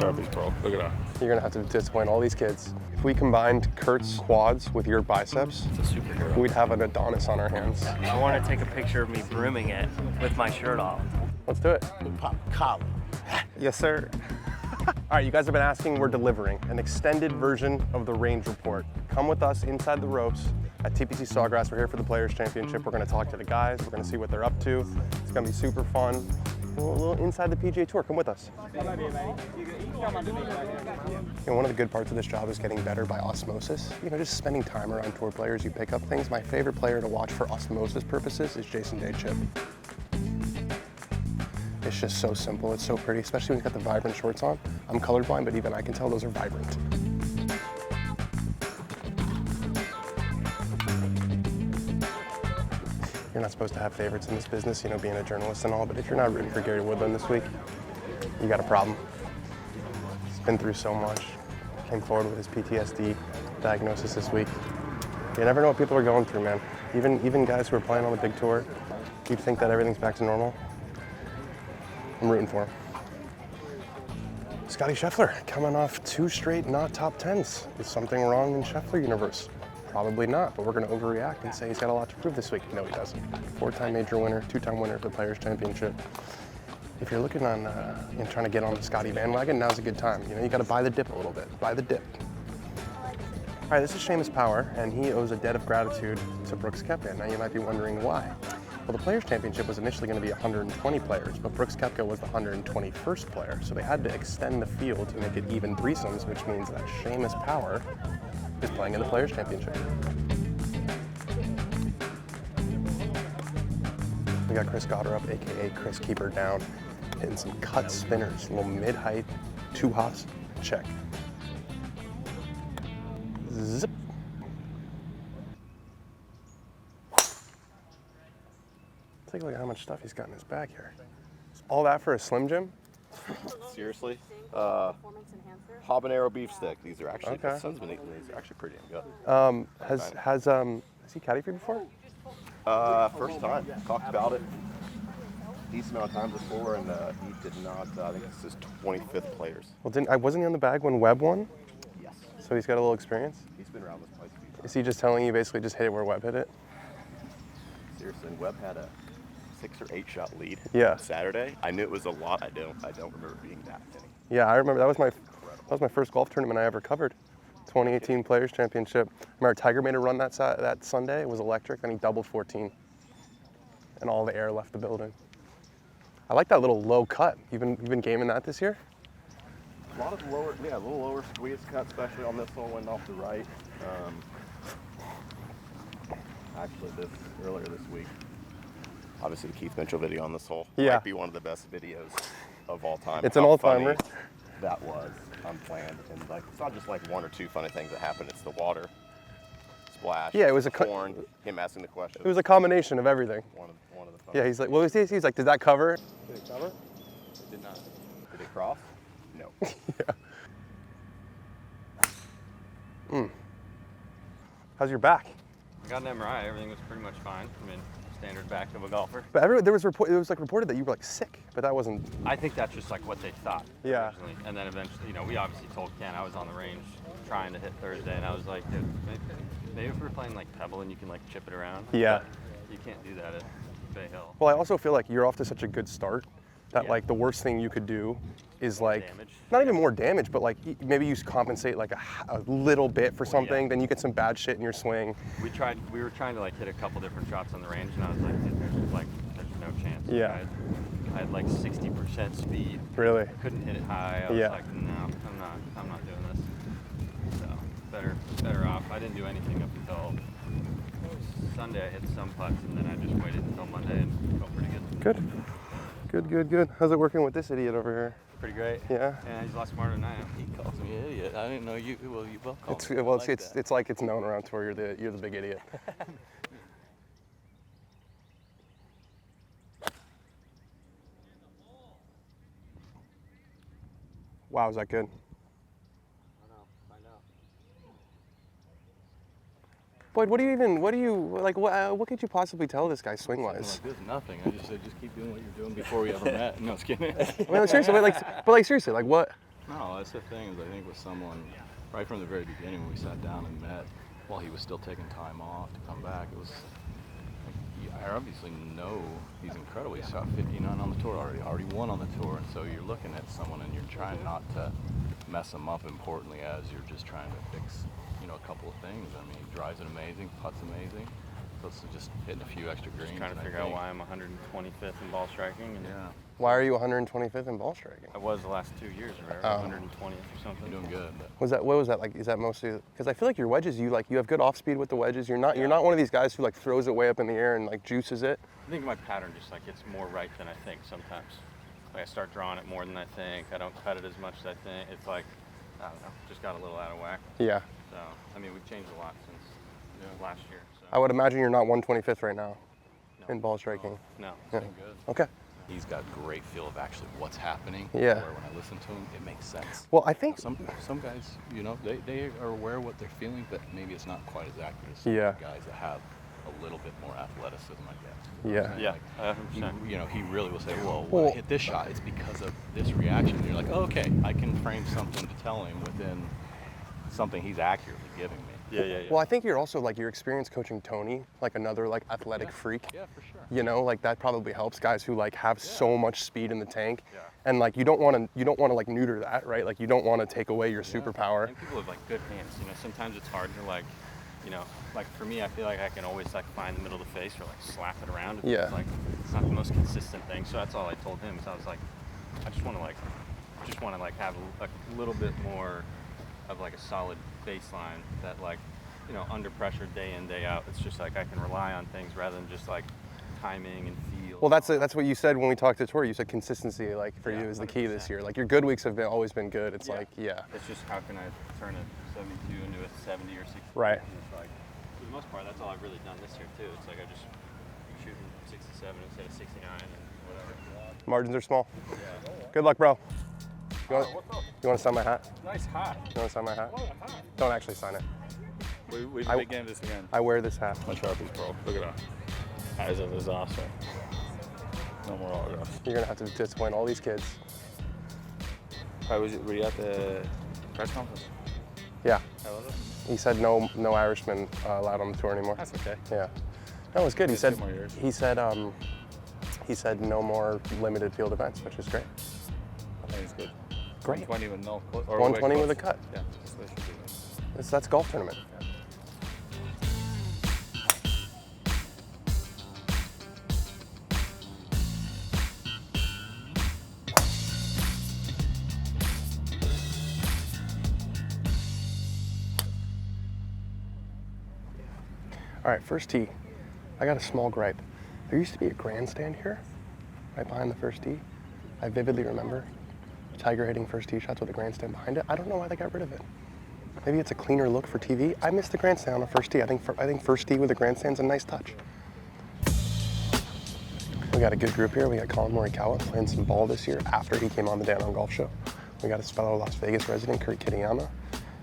Sharpies, bro. Look at that. You're gonna have to disappoint all these kids. If we combined Kurt's quads with your biceps, It's a superhero. we'd have an Adonis on our hands. I want to take a picture of me brooming it with my shirt off. Let's do it. Pop collar. Yes, sir. All right, you guys have been asking, we're delivering an extended version of the range report. Come with us inside the ropes at TPC Sawgrass. We're here for the Players Championship. We're gonna talk to the guys. We're gonna see what they're up to. It's gonna be super fun. A little inside the PGA Tour. Come with us. You know, one of the good parts of this job is getting better by osmosis. You know, just spending time around tour players, you pick up things. My favorite player to watch for osmosis purposes is Jason Day Chip. It's just so simple, it's so pretty, especially when he's got the vibrant shorts on. I'm colorblind, but even I can tell those are vibrant. You're not supposed to have favorites in this business, you know, being a journalist and all, but if you're not rooting for Gary Woodland this week, you got a problem. He's been through so much. Came forward with his PTSD diagnosis this week. You never know what people are going through, man. Even guys who are playing on the big tour, you'd think that everything's back to normal. I'm rooting for him. Scotty Scheffler coming off 2 straight not top 10s. Is something wrong in Scheffler universe? Probably not, but we're gonna overreact and say he's got a lot to prove this week. No, he doesn't. 4-time major winner, 2-time winner of the Players Championship. If you're looking on and trying to get on the Scotty bandwagon, now's a good time. You know, you gotta buy the dip a little bit, buy the dip. All right, this is Seamus Power, and he owes a debt of gratitude to Brooks Koepka. Now you might be wondering why. Well, the Players Championship was initially going to be 120 players, but Brooks Koepka was the 121st player, so they had to extend the field to make it even threesomes, which means that Seamus Power is playing in the Players Championship. We got Chris Goddard up, aka Chris Keeper Down, hitting some cut spinners, a little mid-height, 2 hops, check. Zip. Take a look at how much stuff he's got in his bag here. All that for a Slim Jim? Seriously? Habanero beef stick. These are actually, my son's been eating these. They're actually pretty damn good. Has he caddied for you before? First time. Talked about it. Decent amount of times before, and he did not, I think this is 25th players. Well, wasn't he on the bag when Webb won? Yes. So he's got a little experience? He's been around this place a few times. Is he just telling you basically just hit it where Webb hit it? Seriously, and Webb had a 6 or 8 shot lead Yeah. Saturday. I knew it was a lot. I don't remember it being that many. Yeah, I remember that was my first golf tournament I ever covered. 2018 Players Championship. I remember Tiger made a run that Sunday. It was electric, then he doubled 14. And all the air left the building. I like that little low cut. You've been gaming that this year? A lot of lower, a little lower squeeze cut, especially on this hole, went off the right. Actually, earlier this week, obviously the Keith Mitchell video on this hole might be one of the best videos of all time. It's an old-timer. That was unplanned, and it's not just like 1 or 2 funny things that happen. It's the water splash. Yeah, it was horn, him asking the question. It was a combination of everything. One of the funny. Yeah, he's like, well, he's like, did that cover? Did it cover? It did not. Did it cross? No. Yeah. How's your back? I got an MRI. Everything was pretty much fine. I mean, standard back of a golfer. But it was reported that you were like sick, but that wasn't. I think that's just like what they thought. Yeah. Originally. And then eventually, you know, we obviously told Ken I was on the range trying to hit Thursday, and I was like, dude, maybe if we're playing like Pebble and you can like chip it around. Yeah. But you can't do that at Bay Hill. Well, I also feel like you're off to such a good start that like the worst thing you could do is like not even more damage, but like maybe you compensate like a little bit for something, then you get some bad shit in your swing. We were trying to like hit a couple different shots on the range, and I was like, dude, there's no chance. Yeah. I had like 60% speed. Really? I couldn't hit it high. I was like, no, I'm not doing this. So better off. I didn't do anything up until Sunday. I hit some putts, and then I just waited until Monday and felt pretty good. Good. How's it working with this idiot over here? Pretty great. Yeah. Yeah, he's a lot smarter than I am. He calls me an idiot. I didn't know you. Well, you both call me. Well, it's like it's known around tour. You're the big idiot. Wow, is that good? Boyd, what could you possibly tell this guy swing-wise? Like this, nothing. I just said, just keep doing what you're doing before we ever met. No, I was kidding. I mean, seriously, but seriously, like what? No, that's the thing is I think with someone, right from the very beginning when we sat down and met, while he was still taking time off to come back, it was, like, I obviously know he's incredible. He's shot 59 on the tour already won on the tour, and so you're looking at someone and you're trying not to mess him up importantly as you're just trying to fix, you know, a couple of things. I mean, he drives it amazing, putts amazing, so it's just hitting a few extra greens. Just trying to figure out why I'm 125th in ball striking. And Yeah. Why are you 125th in ball striking? I was the last 2 years, or Oh. 120th or something. You're doing good. But What was that like? Is that mostly because I feel like your wedges, you have good off speed with the wedges. You're not one of these guys who like throws it way up in the air and like juices it. I think my pattern just like gets more right than I think sometimes. Like I start drawing it more than I think. I don't cut it as much as I think. It's like, I don't know, just got a little out of whack. Yeah. So, I mean, we've changed a lot since last year. So. I would imagine you're not 125th right now No. in ball striking. No. Yeah. doing good. Okay. He's got great feel of actually what's happening. Yeah. Where when I listen to him, it makes sense. Well, I think Some guys, you know, they are aware of what they're feeling, but maybe it's not quite as accurate as Yeah. some guys that have a little bit more athleticism, I guess. Yeah. Yeah, Like, 100%. you know, he really will say, well, when I hit this shot, it's because of this reaction. And you're like, oh, okay, I can frame something to tell him within something he's accurately giving me. Yeah. Well, I think you're also like your experience coaching Tony, like another like athletic freak. Yeah, for sure. You know, like that probably helps guys who like have so much speed in the tank. Yeah. And like you don't want to like neuter that, right? Like you don't want to take away your superpower. And people have like good hands. You know, sometimes it's hard to like, you know, like for me, I feel like I can always like find the middle of the face or like slap it around. It's Yeah. Like it's not the most consistent thing. So that's all I told him. So I was like, I just want to have a little bit more of like a solid baseline that like, you know, under pressure day in, day out. It's just like I can rely on things rather than just like timing and feel. Well, that's what you said when we talked to Tori. You said consistency, like for Yeah, you, is the key this 100%. year. Like your good weeks have always been good. It's like, yeah. It's just how can I turn a 72 into a 70 or 60? Right. And it's like, for the most part, that's all I've really done this year too. It's like I just shooting 67 instead of 69 and whatever. Margins are small. Good luck, bro. You want to sign my hat? Nice hat. You want to sign my hat? Don't actually sign it. We I- begin this again. I wear this hat. My Sharpies, bro. Look at that. Eyes of disaster. No more autographs. You're gonna have to disappoint all these kids. Were you at the press conference? Yeah. How was it? He said no Irishmen allowed on the tour anymore. That's okay. Yeah. No, it was good. He It's said 2 more years. he said no more limited field events, which is great. I think it's good. Great. 120 with no. 120 with a cut. Yeah, that's what it should be. That's golf tournament. All right, first tee. I got a small gripe. There used to be a grandstand here, right behind the first tee. I vividly remember Tiger hitting first tee shots with a grandstand behind it. I don't know why they got rid of it. Maybe it's a cleaner look for TV. I missed the grandstand on the first tee. I think first tee with a grandstand's a nice touch. We got a good group here. We got Colin Morikawa playing some ball this year after he came on the Dan on Golf Show. We got his fellow Las Vegas resident, Kurt Kitayama.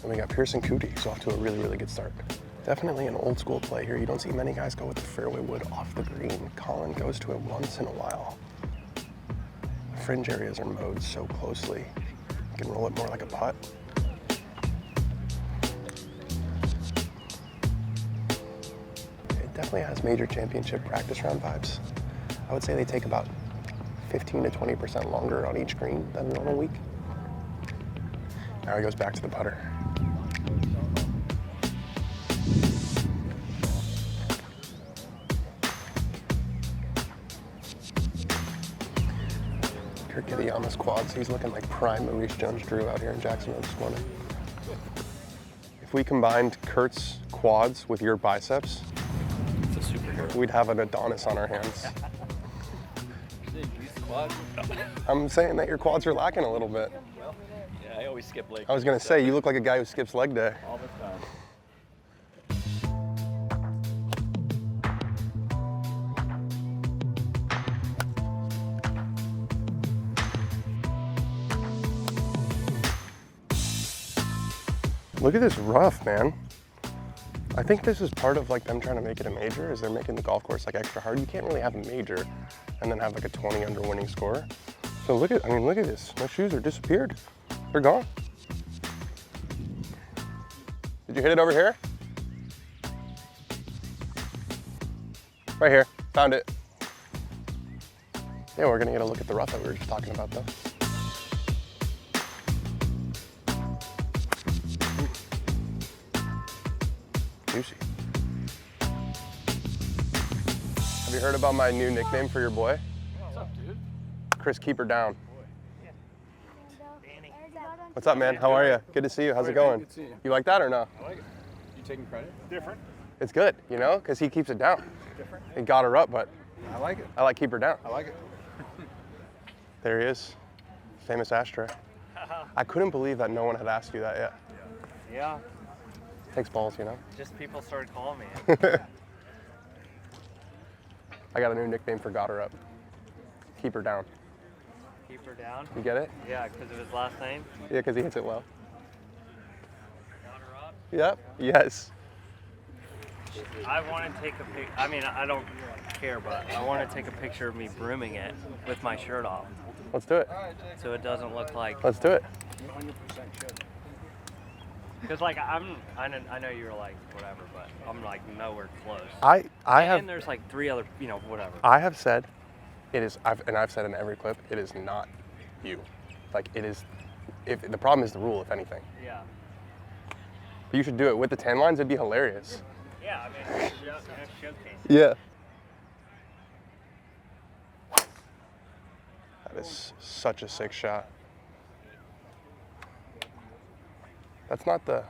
And we got Pearson Coody, who's off to a really, really good start. Definitely an old school play here. You don't see many guys go with the fairway wood off the green. Colin goes to it once in a while. The fringe areas are mowed so closely. You can roll it more like a putt. It definitely has major championship practice round vibes. I would say they take about 15 to 20% longer on each green than a normal week. Now he goes back to the putter. Kurt Kitayama's quads, he's looking like prime Maurice Jones-Drew out here in Jacksonville this morning. If we combined Kurt's quads with your biceps, It's a superhero. we'd have an Adonis on our hands. I'm saying that your quads are lacking a little bit. Yeah, I always skip leg. I was gonna say, you look like a guy who skips leg day. all the time. Look at this rough, man. I think this is part of like them trying to make it a major, is they're making the golf course like extra hard. You can't really have a major and then have like a 20 under winning score. So look at this. My shoes are disappeared. They're gone. Did you hit it over here? Right here, found it. Yeah, we're gonna get a look at the rough that we were just talking about though. Juicy. Have you heard about my new nickname for your boy? What's up, dude? Chris, keep her down. What's up, man? How are you? Good to see you. How's it going? Good to see you. You like that or no? I like it. You taking credit? Different. It's good, you know, because he keeps it down. Different. He got her up, but I like it. I like keep her down. I like it. There he is, famous Ashkay. I couldn't believe that no one had asked you that yet. Yeah, Takes balls, you know. just people started calling me. I got a new nickname for got her up. Keep her down. Keep her down. You get it? Yeah, because of his last name. Yeah, because he hits it well. Got her up. Yep. Yes. I want to take a pic. I mean, I don't care, but I want to take a picture of me brooming it with my shirt off, Let's do it. so it doesn't look like. Let's do it. Because like I know you were like whatever, but I'm like nowhere close. I And have there's like 3 other, whatever. I have said it is. I've said in every clip it is not you. Like it is. If the problem is the rule, if anything. Yeah. But you should do it with the tan lines. It'd be hilarious. Yeah, I mean, showcase. Yeah. That is such a sick shot. That's not the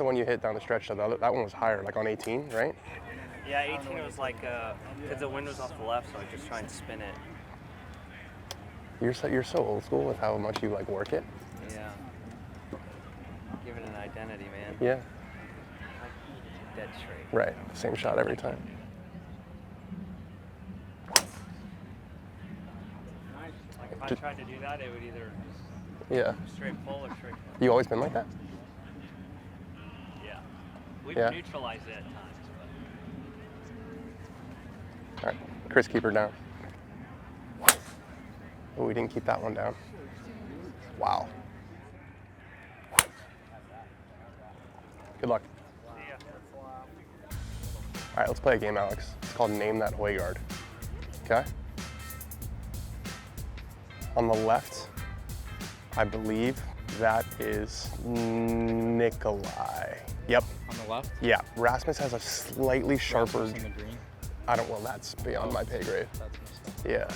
one you hit down the stretch though. That one was higher, like on 18, right? Yeah, 18 was like, because the wind was off the left, so I just try and spin it. You're so old school with how much you like work it. Yeah. Give it an identity, man. Yeah. Dead straight. Right. Same shot every time. Like if I tried to do that, it would either Yeah. straight pull or straight pull. You always been like that? Yeah. We've Yeah. neutralized it at times, but. All right. Chris, keep her down. Oh, we didn't keep that one down. Wow. Good luck. Yeah. All right, let's play a game, Alex. It's called Name That Hojgaard. Okay? On the left, I believe that is Nikolai. Yep. On the left? Yeah. Rasmus has a slightly sharper. In the green? Well, that's beyond my pay grade. That's messed up. Yeah.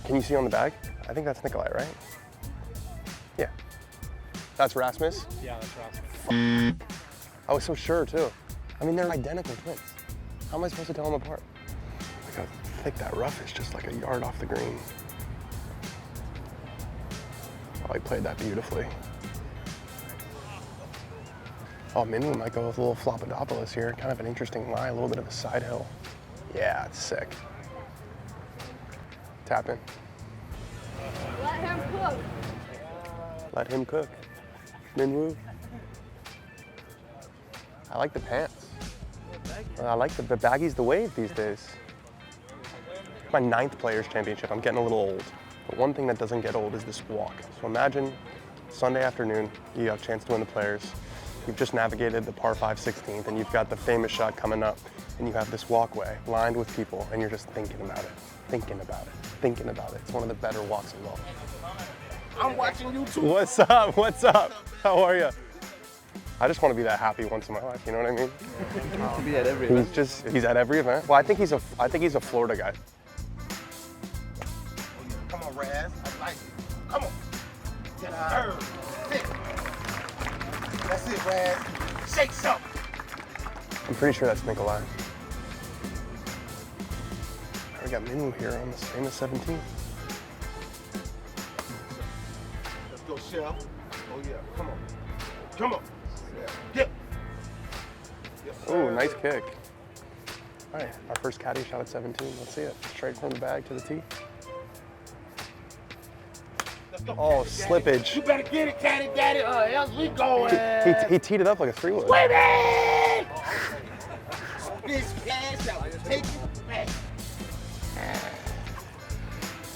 Can you see on the bag? I think that's Nikolai, right? Yeah. That's Rasmus? Yeah, that's Rasmus. I was so sure too. I mean, they're identical twins. How am I supposed to tell them apart? Look how thick that rough is, just like a yard off the green. Oh, he played that beautifully. Oh, Minwoo might go with a little Flopodopoulos here. Kind of an interesting lie, a little bit of a side hill. Yeah, it's sick. Tap in. Let him cook. Let him cook. Minwoo. I like the pants. I like the baggies, the wave these days. My 9th Players Championship. I'm getting a little old. But one thing that doesn't get old is this walk. So imagine Sunday afternoon, you have a chance to win the Players. You've just navigated the par 5 16th, and you've got the famous shot coming up, and you have this walkway lined with people, and you're just thinking about it, thinking about it, thinking about it. It's one of the better walks in golf. I'm watching you too. What's up? What's up? How are you? I just want to be that happy once in my life. You know what I mean? To be at every event. He's at every event. Well, I think he's a Florida guy. Come on, Raz. I like it. Come on. Yes, sir. Sit. That's it, Raz. Shake something. I'm pretty sure that's Nikolai. We got Minwoo here on this famous 17. Let's go, Shell. Oh, yeah. Come on. Come on. Yeah. Yes, sir. Ooh, nice kick. All right, our first caddy shot at 17. Let's see it. Straight from the bag to the tee. Let's go. Oh, Caddy, slippage. You better get it, caddy, daddy, or else we going. He teed it up like a 3-wood. Women! This cash out. Take it back.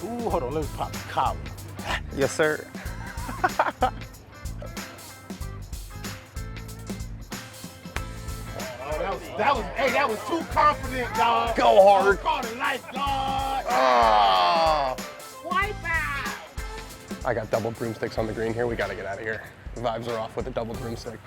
Ooh, hold on. Let me pop the collar. Yes, sir. That was too confident, dog. Go hard. Call the lifeguard. Ah. Wipe out. I got double broomsticks on the green here. We got to get out of here. The vibes are off with a double broomstick.